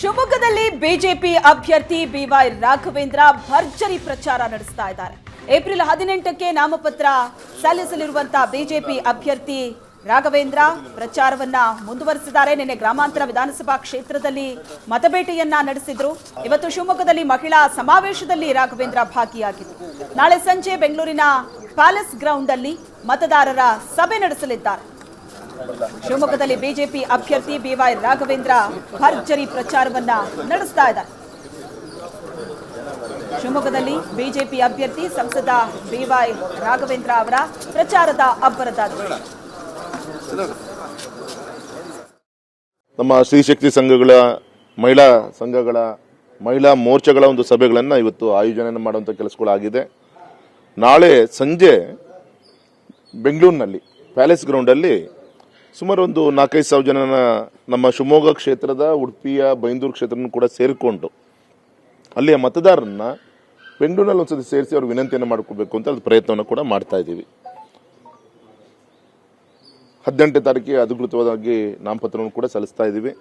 ಶಿವಮೊಗ್ಗದಲ್ಲಿ ಬಿಜೆಪಿ ಅಭ್ಯರ್ಥಿ ಬಿವೈ ರಾಘವೇಂದ್ರ ಭರ್ಜರಿ ಪ್ರಚಾರ ನಡೆಸ್ತಾ ಇದ್ದಾರೆ. ಏಪ್ರಿಲ್ 18ಕ್ಕೆ ನಾಮಪತ್ರ ಸಲ್ಲಿಸಲಿರುವಂತಹ ಬಿಜೆಪಿ ಅಭ್ಯರ್ಥಿ ರಾಘವೇಂದ್ರ ಪ್ರಚಾರವನ್ನ ಮುಂದುವರಿಸಿದ್ದಾರೆ. ನಿನ್ನೆ ಗ್ರಾಮಾಂತರ ವಿಧಾನಸಭಾ ಕ್ಷೇತ್ರದಲ್ಲಿ ಮತಬೇಟೆಯನ್ನ ನಡೆಸಿದ್ರು. ಇವತ್ತು ಶಿವಮೊಗ್ಗದಲ್ಲಿ ಮಹಿಳಾ ಸಮಾವೇಶದಲ್ಲಿ ರಾಘವೇಂದ್ರ ಭಾಗಿಯಾಗಿದ್ದರು. ನಾಳೆ ಸಂಜೆ ಬೆಂಗಳೂರಿನ ಪ್ಯಾಲೇಸ್ ಗ್ರೌಂಡ್ ಅಲ್ಲಿ ಮತದಾರರ ಸಭೆ ನಡೆಸಲಿದ್ದಾರೆ. ಶಿವಮೊಗ್ಗದಲ್ಲಿ ಬಿಜೆಪಿ ಅಭ್ಯರ್ಥಿ ಬಿವೈ ರಾಘವೇಂದ್ರ ಭರ್ಜರಿ ಪ್ರಚಾರವನ್ನ ನಡೆಸ್ತಾ ಇದ್ದಾರೆ. ಶಿವಮೊಗ್ಗದಲ್ಲಿ ಬಿಜೆಪಿ ಅಭ್ಯರ್ಥಿ ಸಂಸದ ಬಿವೈ ರಾಘವೇಂದ್ರ ಅವರ ಪ್ರಚಾರದ ಅಬ್ಬರದ ನಮ್ಮ ಸ್ತ್ರೀಶಕ್ತಿ ಸಂಘಗಳ ಮಹಿಳಾ ಸಂಘಗಳ ಮಹಿಳಾ ಮೋರ್ಚಾಗಳ ಒಂದು ಸಭೆಗಳನ್ನು ಇವತ್ತು ಆಯೋಜನೆ ಮಾಡುವಂಥ ಕೆಲಸಗಳಾಗಿದೆ. ನಾಳೆ ಸಂಜೆ ಬೆಂಗಳೂರಿನಲ್ಲಿ ಪ್ಯಾಲೇಸ್ ಗ್ರೌಂಡಲ್ಲಿ ಸುಮಾರು ಒಂದು 4-5 ಸಾವಿರ ಜನ ನಮ್ಮ ಶಿವಮೊಗ್ಗ ಕ್ಷೇತ್ರದ ಉಡುಪಿಯ ಬೈಂದೂರು ಕ್ಷೇತ್ರವನ್ನು ಕೂಡ ಸೇರಿಕೊಂಡು ಅಲ್ಲಿಯ ಮತದಾರರನ್ನ ಬೆಂಗಳೂರಿನಲ್ಲಿ ಒಂದ್ಸತಿ ಸೇರಿಸಿ ಅವ್ರ ವಿನಂತಿಯನ್ನು ಮಾಡ್ಕೋಬೇಕು ಅಂತ ಅದು ಪ್ರಯತ್ನವನ್ನು ಕೂಡ ಮಾಡ್ತಾ ಇದ್ದೀವಿ. 18ನೇ ತಾರೀಕಿಗೆ ಅಧಿಕೃತವಾಗಿ ನಾಮಪತ್ರವನ್ನು ಕೂಡ ಸಲ್ಲಿಸ್ತಾ ಇದ್ದೀವಿ.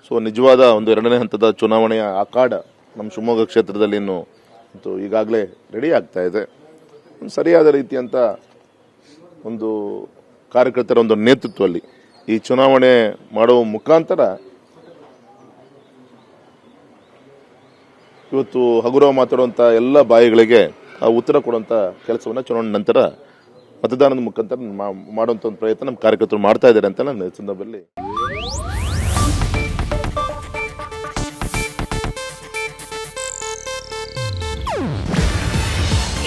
ಸೊ ನಿಜವಾದ ಒಂದು 2ನೇ ಹಂತದ ಚುನಾವಣೆಯ ಆಕಾಡ ನಮ್ಮ ಶಿವಮೊಗ್ಗ ಕ್ಷೇತ್ರದಲ್ಲಿ ಇನ್ನು ಈಗಾಗಲೇ ರೆಡಿ ಆಗ್ತಾ ಇದೆ. ಸರಿಯಾದ ರೀತಿಯಂತ ಒಂದು ಕಾರ್ಯಕರ್ತರ ಒಂದು ನೇತೃತ್ವದಲ್ಲಿ ಈ ಚುನಾವಣೆ ಮಾಡುವ ಮುಖಾಂತರ ಇವತ್ತು ಹಗುರವ ಮಾತಾಡುವಂಥ ಎಲ್ಲ ಬಾಯಿಗಳಿಗೆ ಆ ಉತ್ತರ ಕೊಡುವಂಥ ಕೆಲಸವನ್ನು ಚುನಾವಣೆ ನಂತರ ಮತದಾನದ ಮುಖಾಂತರ ಮಾಡುವಂಥ ಒಂದು ಪ್ರಯತ್ನ ನಮ್ಮ ಕಾರ್ಯಕರ್ತರು ಮಾಡ್ತಾ ಇದ್ದಾರೆ ಅಂತ ನಾನು ಈ ಸಂದರ್ಭದಲ್ಲಿ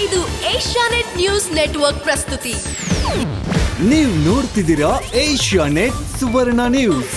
ಇದು ಏಷ್ಯಾನೆಟ್ ನ್ಯೂಸ್ ನೆಟ್ವರ್ಕ್ ಪ್ರಸ್ತುತಿ. ನೀವು ನೋಡ್ತಿದ್ದೀರಾ ಏಷ್ಯಾನೆಟ್ ಸುವರ್ಣ ನ್ಯೂಸ್.